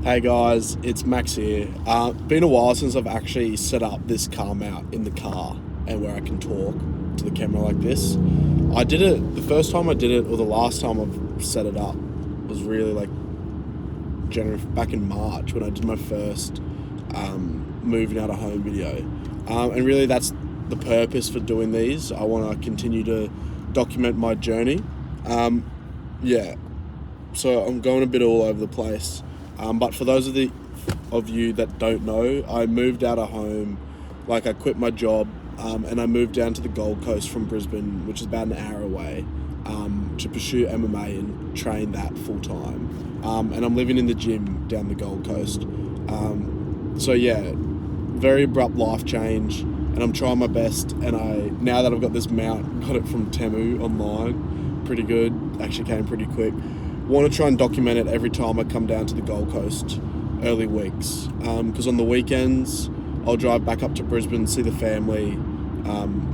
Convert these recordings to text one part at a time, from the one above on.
Hey guys, it's Max here. Been a while since I've actually set up this car mount in the car and where I can talk to the camera like this. I did it, the first time I did it, or the last time I've set it up, was really like back in March when I did my first moving out of home video. And really that's the purpose for doing these. I want to continue to document my journey. So I'm going a bit all over the place. But for those of you that don't know, I moved out of home, I quit my job, and I moved down to the Gold Coast from Brisbane, which is about an hour away, to pursue MMA and train that full time. And I'm living in the gym down the Gold Coast. Very abrupt life change, and I'm trying my best. And now that I've got this mount, got it from Temu online, pretty good, actually came pretty quick. Want to try and document it every time I come down to the Gold Coast, early weeks. Because on the weekends, I'll drive back up to Brisbane, see the family,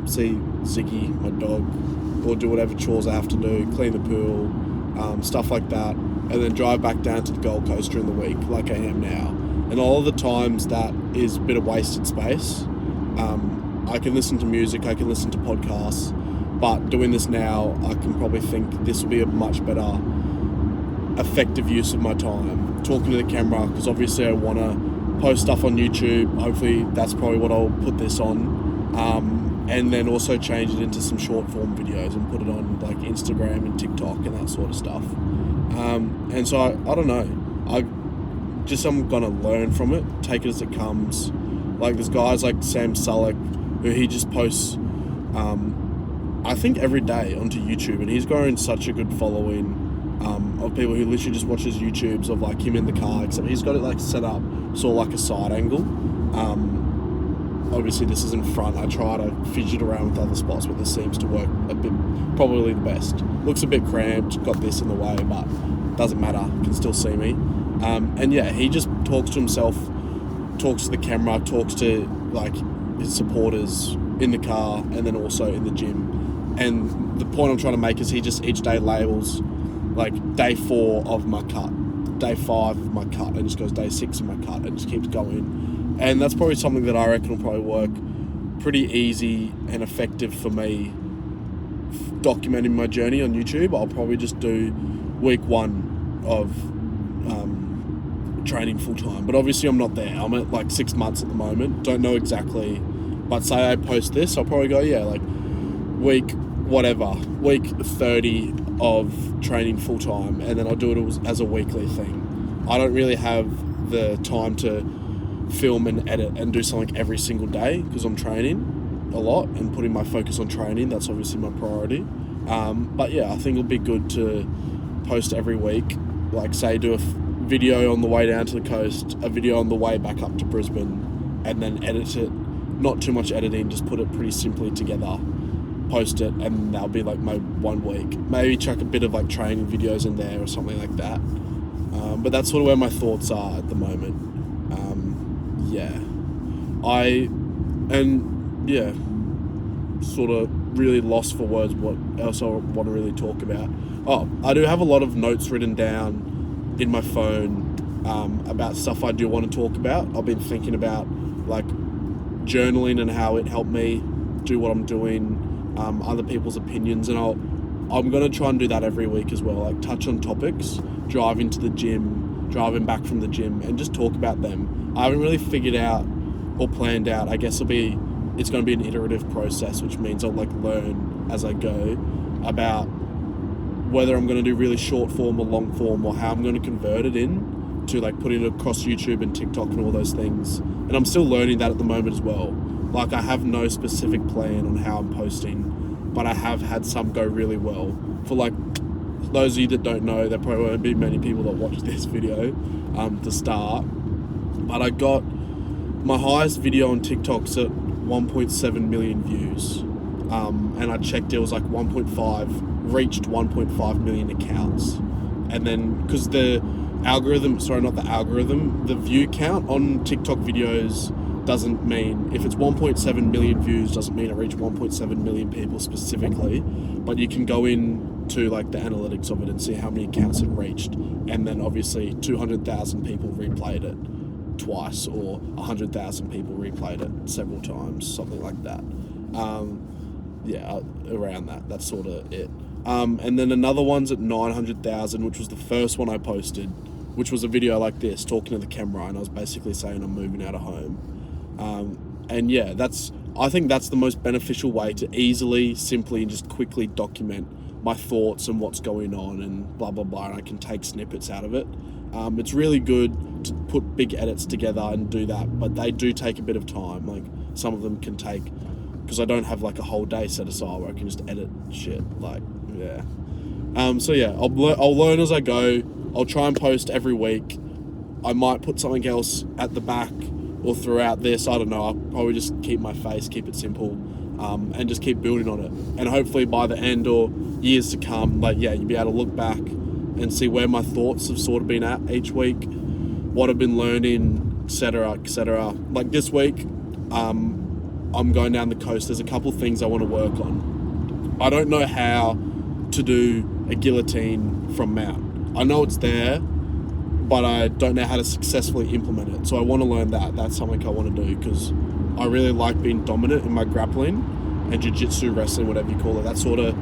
see Ziggy, my dog, or do whatever chores I have to do, clean the pool, stuff like that, and then drive back down to the Gold Coast during the week, like I am now. And all of the times that is a bit of wasted space. I can listen to music, I can listen to podcasts, but doing this now, I can probably think this will be a much better effective use of my time talking to the camera, because obviously I want to post stuff on YouTube. Hopefully that's probably what I'll put this on, and then also change it into some short form videos and put it on like Instagram and TikTok and that sort of stuff. And so I don't know, I'm gonna learn from it, take it as it comes. Like there's guys like Sam Sulek who he just posts I think every day onto YouTube, and he's growing such a good following of people who literally just watches YouTubes of like him in the car, except he's got it like set up sort of like a side angle. Obviously this is in front. I try to fidget around with other spots, but this seems to work a bit, probably the best. Looks a bit cramped, got this in the way, but doesn't matter, can still see me. He just talks to himself, talks to the camera, talks to like his supporters in the car and then also in the gym. And the point I'm trying to make is he just each day labels like day 4 of my cut, day 5 of my cut, and just goes day 6 of my cut, and just keeps going. And that's probably something that I reckon will probably work pretty easy and effective for me documenting my journey on YouTube. I'll probably just do week 1 of training full time, but obviously I'm not there. I'm at like 6 months at the moment, don't know exactly, but say I post this, I'll probably go week 30 of training full time, and then I'll do it as a weekly thing. I don't really have the time to film and edit and do something every single day because I'm training a lot and putting my focus on training. That's obviously my priority. I think it'll be good to post every week, like say do a video on the way down to the coast, a video on the way back up to Brisbane, and then edit it. Not too much editing, just put it pretty simply together, post it, and that'll be like my 1 week. Maybe chuck a bit of like training videos in there or something like that. But that's sort of where my thoughts are at the moment. Sort of really lost for words what else I want to really talk about. I do have a lot of notes written down in my phone about stuff I do want to talk about. I've been thinking about like journaling and how it helped me do what I'm doing, other people's opinions, and I'm going to try and do that every week as well, like touch on topics, driving to the gym, driving back from the gym, and just talk about them. I haven't really figured out or planned out. I guess it's going to be an iterative process, which means I'll like learn as I go about whether I'm going to do really short form or long form, or how I'm going to convert it in to like putting it across YouTube and TikTok and all those things. And I'm still learning that at the moment as well. Like I have no specific plan on how I'm posting, but I have had some go really well. For like those of you that don't know, there probably won't be many people that watch this video to start, but I got my highest video on TikTok's at 1.7 million views, and I checked it was like 1.5, reached 1.5 million accounts. And then because the view count on TikTok videos doesn't mean, if it's 1.7 million views, doesn't mean it reached 1.7 million people specifically, but you can go in to like the analytics of it and see how many accounts it reached, and then obviously 200,000 people replayed it twice, or 100,000 people replayed it several times, something like that. Around that. That's sort of it. And then another one's at 900,000, which was the first one I posted, which was a video like this, talking to the camera, and I was basically saying I'm moving out of home. And yeah, I think that's the most beneficial way to easily, simply, and just quickly document my thoughts and what's going on and blah, blah, blah, and I can take snippets out of it. It's really good to put big edits together and do that, but they do take a bit of time. Like, some of them can take, because I don't have like a whole day set aside where I can just edit shit. Like, yeah. I'll learn as I go. I'll try and post every week. I might put something else at the back or throughout this. I don't know. I'll probably just keep my face, keep it simple, and just keep building on it. And hopefully by the end or years to come, you'll be able to look back and see where my thoughts have sort of been at each week, what I've been learning, etc., etc. Like this week, I'm going down the coast. There's a couple of things I want to work on. I don't know how to do a guillotine from mount. I know it's there, but I don't know how to successfully implement it. So I want to learn that. That's something I want to do, because I really like being dominant in my grappling and jiu-jitsu, wrestling, whatever you call it. That's sort of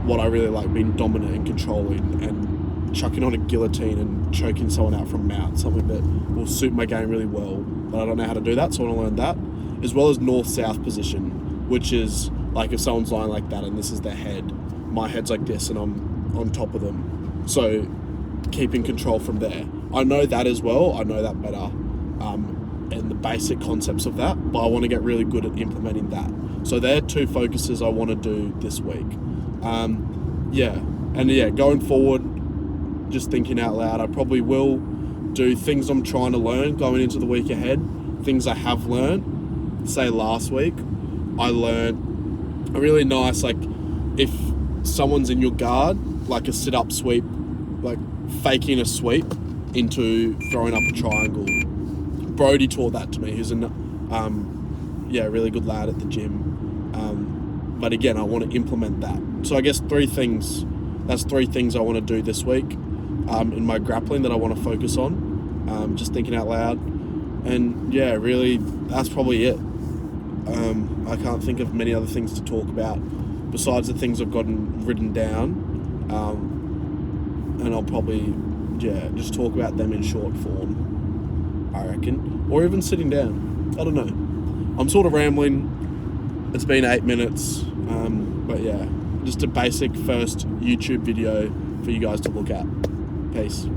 what I really like, being dominant and controlling, and chucking on a guillotine and choking someone out from mount, something that will suit my game really well, but I don't know how to do that, so I want to learn that, as well as north-south position, which is like if someone's lying like that and this is their head, my head's like this and I'm on top of them, so keeping control from there. I know that as well, I know that better, and the basic concepts of that, but I want to get really good at implementing that. So they're two focuses I want to do this week. Going forward, just thinking out loud, I probably will do things I'm trying to learn going into the week ahead, things I have learned. Say last week, I learned a really nice, like, if someone's in your guard, like a sit-up sweep, like faking a sweep into throwing up a triangle. Brody taught that to me. He's a really good lad at the gym. But again, I want to implement that. So I guess that's three things I want to do this week in my grappling that I want to focus on. Just thinking out loud. And yeah, really, that's probably it. I can't think of many other things to talk about besides the things I've gotten written down. And I'll probably, just talk about them in short form, I reckon. Or even sitting down. I don't know. I'm sort of rambling. It's been 8 minutes. Just a basic first YouTube video for you guys to look at. Peace.